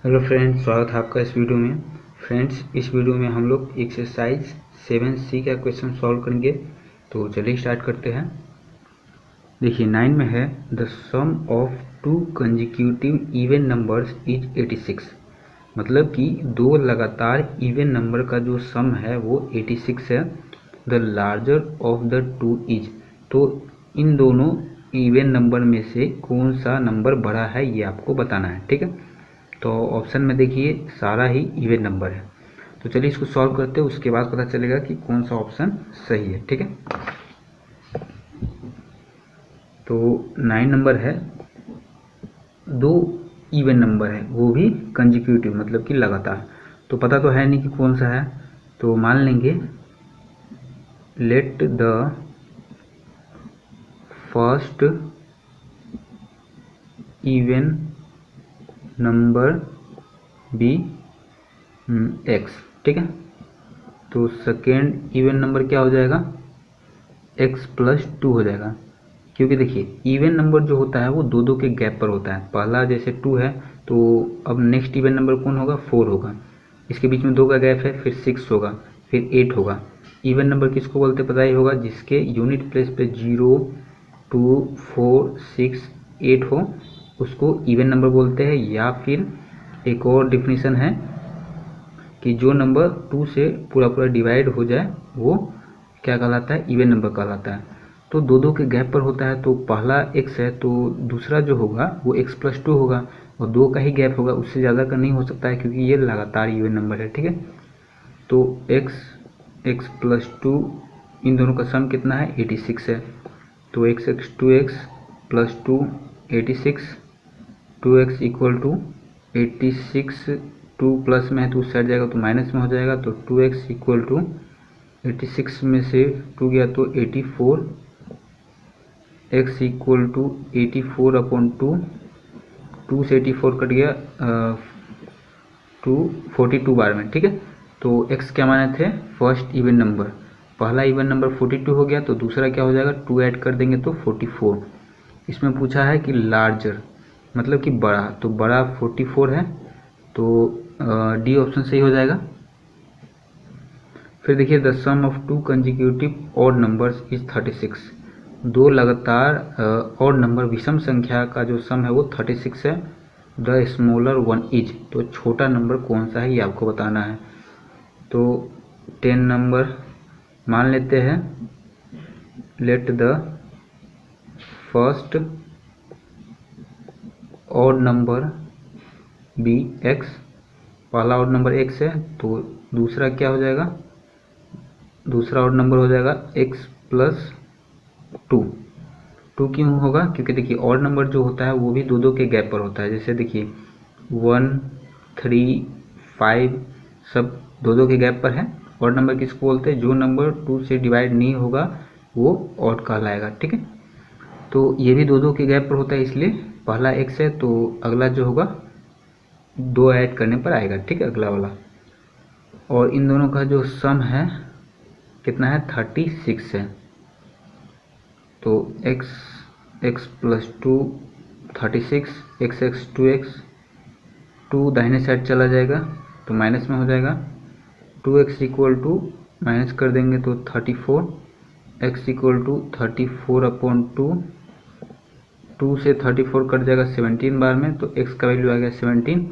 Hello friends, स्वागत है आपका इस वीडियो में। फ्रेंड्स, इस वीडियो में हम लोग एक्सरसाइज 7C का क्वेश्चन सॉल्व करेंगे। तो चलिए स्टार्ट करते हैं। देखिए 9 में है the sum of two consecutive even numbers is 86। मतलब कि दो लगातार इवन नंबर का जो सम है वो 86 है। The larger of the two is, तो इन दोनों इवन नंबर में से कौन सा नंबर बड़ा है ये आपको बताना है। ठीक है, तो ऑप्शन में देखिए सारा ही इवन नंबर है। तो चलिए इसको सॉल्व करते हैं, उसके बाद पता चलेगा कि कौन सा ऑप्शन सही है। ठीक है, तो 9 नंबर है, दो इवन नंबर है, वो भी कंजिक्यूटिव मतलब कि लगातार। तो पता तो है नहीं कि कौन सा है, तो मान लेंगे let the first even number be x. ठीक है, तो सेकेंड इवन नंबर क्या हो जाएगा, x+2 हो जाएगा। क्योंकि देखिए इवन नंबर जो होता है वो दो दो के गैप पर होता है। पहला जैसे 2 है, तो अब नेक्स्ट इवन नंबर कौन होगा, 4 होगा। इसके बीच में 2 का गैप है, फिर 6 होगा, फिर 8 होगा। इवन नंबर किसको बोलते पता ही होगा, जिसके यूनिट प्लेस पे 0, 2, 4, 6, 8 हो, उसको इवन नंबर बोलते हैं। या फिर एक और डिफिनीशन है कि जो नंबर 2 से पूरा पूरा डिवाइड हो जाए वो क्या कहलाता है, इवन नंबर कहलाता है। तो दो दो के गैप पर होता है, तो पहला x है तो दूसरा जो होगा वो x+2 होगा, और दो का ही गैप होगा, उससे ज़्यादा का नहीं हो सकता है क्योंकि ये लगातार इवन नंबर है। ठीक है, तो x+2 इन दोनों का सम कितना है, 86 है। तो x+2 86, 2x = 86, 2 प्लस में है तो उस साइड जाएगा तो माइनस में हो जाएगा। तो 2x = 86 में से 2 गया तो 84, x = 84/2, 2 से 84 कट गया 42 बार में। ठीक है, तो x क्या माने थे, फर्स्ट इवन नंबर, पहला इवन नंबर 42 हो गया, तो दूसरा क्या हो जाएगा, 2 ऐड कर देंगे तो 44। इसमें पूछा है कि लार्जर मतलब कि बड़ा, तो बड़ा 44 है, तो डी ऑप्शन सही हो जाएगा। फिर देखिए the sum of two consecutive odd numbers is 36। दो लगातार ऑड नंबर विषम संख्या का जो सम है वो 36 है। द स्मॉलर वन इज, तो छोटा नंबर कौन सा है ये आपको बताना है। तो 10 नंबर मान लेते हैं, let the first odd number be x. पहला ऑड नंबर x है, तो दूसरा क्या हो जाएगा, दूसरा ऑड नंबर हो जाएगा x+2। 2 क्यों होगा, क्योंकि देखिए ऑड नंबर जो होता है वो भी दो दो के गैप पर होता है। जैसे देखिए 1, 3, 5 सब दो दो के गैप पर है। ऑड नंबर किसको बोलते हैं, जो नंबर 2 से डिवाइड नहीं होगा वो ऑड कहलाएगा। ठीक है, तो ये भी दो दो के गैप पर होता है, इसलिए पहला x है तो अगला जो होगा 2 ऐड करने पर आएगा। ठीक है, अगला वाला। और इन दोनों का जो सम है कितना है, 36 है। तो x+2 36, x 2x, 2 दाहिने साइड चला जाएगा तो माइनस में हो जाएगा। 2x = माइनस कर देंगे तो 34, x = 34/2, 2 से 34 कट जाएगा 17 बार में, तो x का वैल्यू आ गया 17।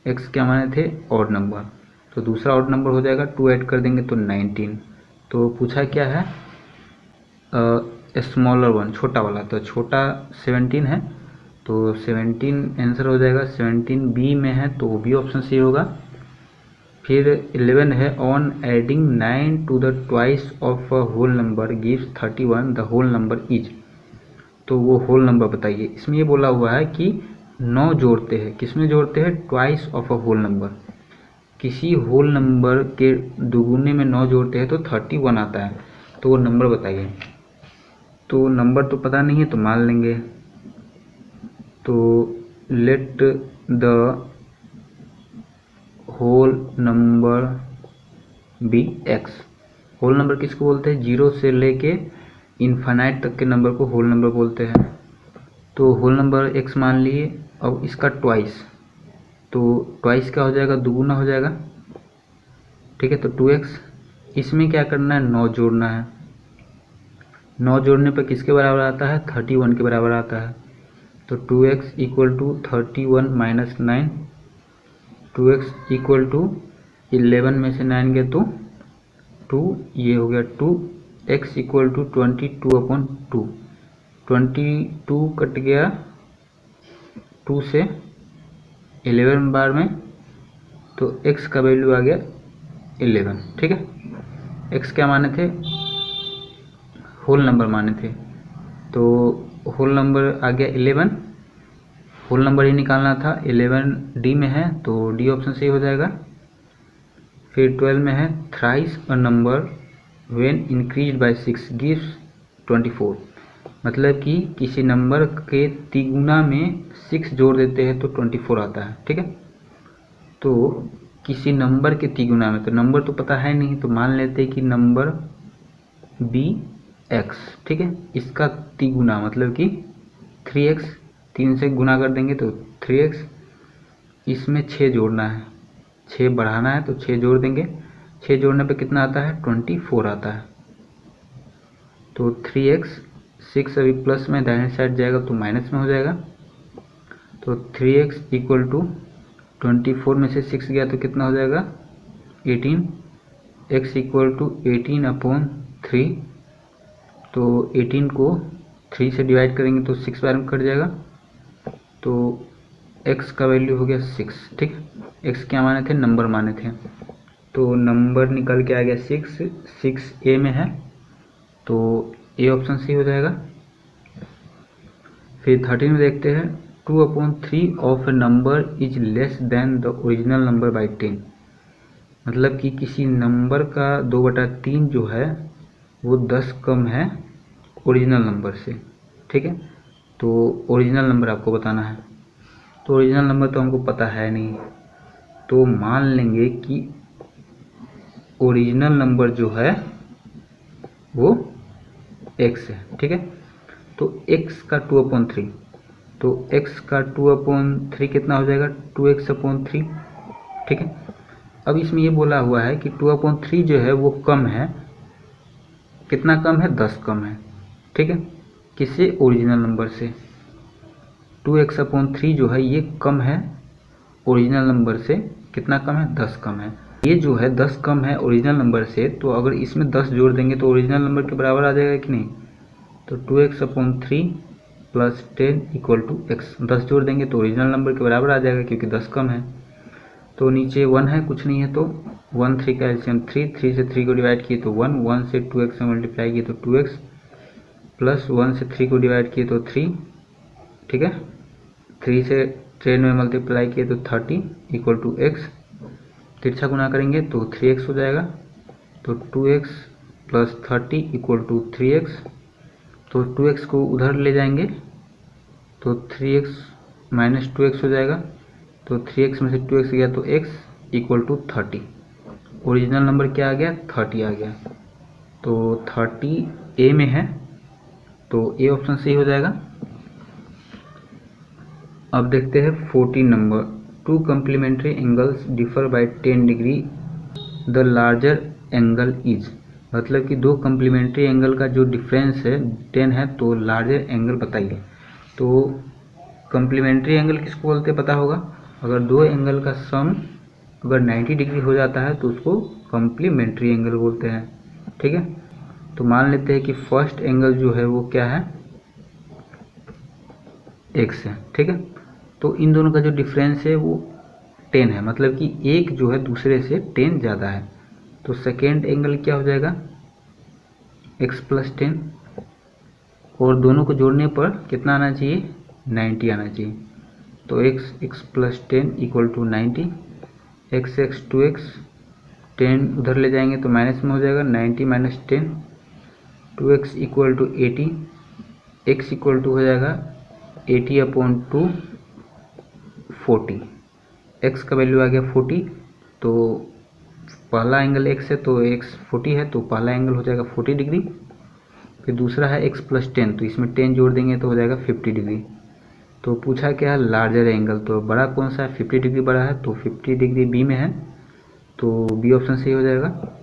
x क्या माने थे, ऑड नंबर, तो दूसरा ऑड नंबर हो जाएगा, 2 ऐड कर देंगे तो 19। तो पूछा क्या है, स्मॉलर वन, छोटा वाला, तो छोटा 17 है, तो 17 आंसर हो जाएगा। 17 बी में है तो बी ऑप्शन सही होगा। फिर 11 है, on adding 9 to the twice of a whole number gives 31, the whole number is. तो वो होल नंबर बताइए। इसमें ये बोला हुआ है कि 9 जोड़ते हैं, किसमें जोड़ते हैं, twice of a whole number, किसी होल नंबर के दुगुने में 9 जोड़ते हैं तो 31 आता है। तो वो नंबर बताइए। तो नंबर तो पता नहीं है तो मान लेंगे, तो let the whole number be x. Whole number किसको बोलते हैं, 0 से लेके इन्फानाइट तक के नंबर को होल नंबर बोलते हैं। तो होल नंबर x मान लिए, अब इसका ट्वाइस, तो ट्वाइस क्या हो जाएगा, दुगुना हो जाएगा, ठीक है। तो 2x, इसमें क्या करना है, 9 जोड़ना है। 9 जोड़ने पर किसके बराबर आता है, 31 के बराबर आता है। तो 2x equal to 31 minus 9, 2x equal to 11 में से 9 गया तो 2, ये हो गया 2, x इक्वल टू 22/2, 22 कट गया 2 से 11 बार में, तो x का वैल्यू आ गया 11, ठीक है। x क्या माने थे, होल नंबर माने थे, तो होल नंबर आ गया 11, होल नंबर ही निकालना था। 11 डी में है तो डी ऑप्शन सही हो जाएगा। फिर 12 में है, thrice a number when increase by 6 gives 24, मतलब कि किसी नंबर के तिगुना में 6 जोड़ देते हैं तो 24 आता है, ठीक है। तो किसी नंबर के तिगुना में, तो नंबर तो पता है नहीं, तो मान लेते हैं कि नंबर बी एक्स, ठीक है, इसका तिगुना मतलब कि 3x, 3 से गुना कर देंगे तो 3x, इसमें 6 जोड़ना है, 6 बढ़ाना है तो 6 जोड़ देंगे, 6 जोड़ने पे कितना आता है, 24 आता है। तो 3x, 6 अभी प्लस में दाहिने साइड जाएगा तो माइनस में हो जाएगा। तो 3x इक्वल टू 24 में से 6 गया तो कितना हो जाएगा, 18, x इक्वल टू 18/3, तो 18 को 3 से डिवाइड करेंगे तो 6 बार में कट जाएगा, तो x का वैल्यू हो गया 6, ठीक है। x क्या माने थे, नंबर माने थे, तो नंबर निकल के आ गया 6, 6 ए में है तो ए ऑप्शन सही हो जाएगा। फिर 13 में देखते हैं, 2/3 of A number is less than the original number by 10, मतलब कि किसी नंबर का 2/3 जो है वो 10 कम है ओरिजिनल नंबर से, ठीक है। तो ओरिजिनल नंबर आपको बताना है, तो ओरिजिनल नंबर तो हमको पता है नहीं, तो मान लेंगे कि ओरिजिनल नंबर जो है वो x है, ठीक है। तो x का 2/3, तो x का 2/3 कितना हो जाएगा, 2x/3, ठीक है। अब इसमें ये बोला हुआ है कि 2/3 जो है वो कम है, कितना कम है, 10 कम है, ठीक है, किससे, ओरिजिनल नंबर से। 2x/3 जो है ये कम है ओरिजिनल नंबर से, कितना कम है, 10 कम है। ये जो है 10 कम है ओरिजिनल नंबर से, तो अगर इसमें 10 जोड़ देंगे तो ओरिजिनल नंबर के बराबर आ जाएगा कि नहीं। तो 2x/3 plus 10 equal to x, 10 जोड़ देंगे तो ओरिजिनल नंबर के बराबर आ जाएगा क्योंकि 10 कम है। तो नीचे 1 है, कुछ नहीं है, तो 1 3 का एलसीएम 3, 3 से 3 को डिवाइड किए तो 1, 1 से 2x से मल्टीप्लाई किए तो 2x, प्लस 1 से 3 को डिवाइड किए तो 3, ठीक है, 3 से 10 में मल्टीप्लाई किए तो 30 इक्वल टू x, तिरछा गुना करेंगे तो 3x हो जाएगा। तो 2x plus 30 equal to 3x, तो 2x को उधर ले जाएंगे तो 3x माइनस 2x हो जाएगा, तो 3x में से 2x गया तो x equal to 30, original number क्या आ गया, 30 आ गया, तो 30 ए में है तो ए ऑप्शन सही हो जाएगा। अब देखते हैं 14 number, 2 complementary angles differ by 10 degree, the larger angle is, मतलब कि 2 कम्प्लीमेंट्री एंगल का जो डिफरेंस है 10 है, तो लार्जर एंगल बताइए। तो कम्प्लीमेंट्री एंगल किसको बोलते पता होगा, अगर 2 एंगल का सम अगर 90 डिग्री हो जाता है तो उसको कम्प्लीमेंट्री एंगल बोलते हैं, ठीक है। तो मान लेते हैं कि फर्स्ट एंगल जो है वो क्या है, x है, ठीक है। तो इन दोनों का जो डिफरेंस है वो 10 है, मतलब कि एक जो है दूसरे से 10 ज़्यादा है, तो सेकेंड एंगल क्या हो जाएगा, x प्लस 10, और दोनों को जोड़ने पर कितना आना चाहिए, 90 आना चाहिए। तो x plus 10 equal to 90, x 2x, 10 उधर ले जाएंगे तो माइनस में हो जाएगा, 90 minus 10, 2x equal to 80, x equal to हो जाएगा 80/2, 40, x का वैल्यू आ गया 40, तो पहला एंगल x है तो x 40 है, तो पहला एंगल हो जाएगा 40 डिग्री। फिर दूसरा है x प्लस 10, तो इसमें 10 जोड़ देंगे तो हो जाएगा 50 डिग्री। तो पूछा क्या है लार्जर एंगल, तो बड़ा कौन सा है, 50 डिग्री बड़ा है, तो 50 डिग्री बी में है, तो बी ऑप्शन सही हो जाएगा।